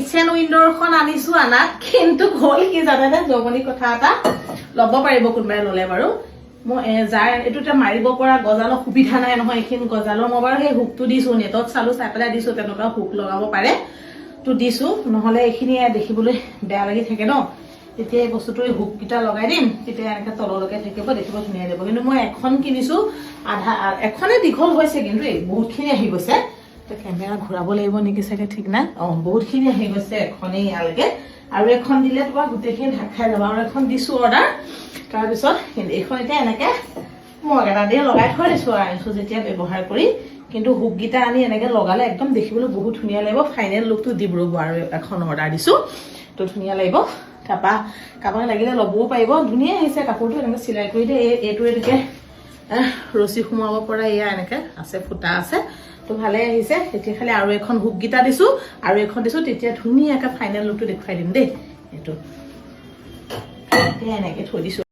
kitchen উইন্ডোৰখন আনিছো আনাত কিন্তু হ'ল কি জানেনে জমনি কথা এটা ল'ব পাৰিব কোনোবাই ল'লে বাৰু মই যাৰ এটোতে মাৰিব পৰা গজালৰ সুবিধা নাই নহয় এইখিনি গজালৰ মই বাৰু সেই হুকটো দিছো নেটত চালো চাই পেলাই দিছো তেনেকুৱা হুক লগাব পাৰে তো দিছো নহলে এইখিনি দেখিবলৈ বেয়া লাগি থাকে ন তেতিয়া এই বস্তুটো হুক কিটা লগাই দিম তেতিয়া এনেকা তললৈকে থাকিব দেখিব ধুনীয়া যাব কিন্তু মই এখন কিনিছো আধা এখনে দীঘল হৈছে কিন্তু এই বহুতখিনি আহি গৈছে তো ক্যামেৰা ঘূৰাব লাগিব নেকি চাগে ঠিক না বহুতখিনি আহি গৈছে এখনেই ইয়ালৈকে আৰু এখন দিলে তোমাৰ গোটেইখিনি ঢাক খাই যাব আৰু এখন দিছো অৰ্ডাৰ তাৰ পিছত এইখন এতিয়া এনেকে মই এটা দিয়ে লগাই থৈ দিছো আৰু যেতিয়া ব্যৱহাৰ কৰি কিন্তু হুক গিটা আনি এনেকে লগালে একদম দেখিবলৈ বহুত ধুনীয়া লাগিব ফাইনেল লুকটো দিব ৰব আৰু এখন অৰ্ডাৰ দিছো তো ধুনীয়া লাগিব তাপা কাপোৰ লাগিলে ল'বও পাৰিব ধুনীয়া আহিছে কাপোৰটো এনেকে চিলাই কৰি দিয়ে এইটো এটাকে ৰছী সোমাব পৰা এয়া এনেকে আছে ফুটা আছে তো ভালে আহিছে তেতিয়া খালি আৰু এখন হুক গিটা দিছো আৰু এখন দিছো তেতিয়া ধুনীয়াকৈ ফাইনেল লুকটো দেখুৱাই দিম দেই এইটো এনেকে থৈ দিছো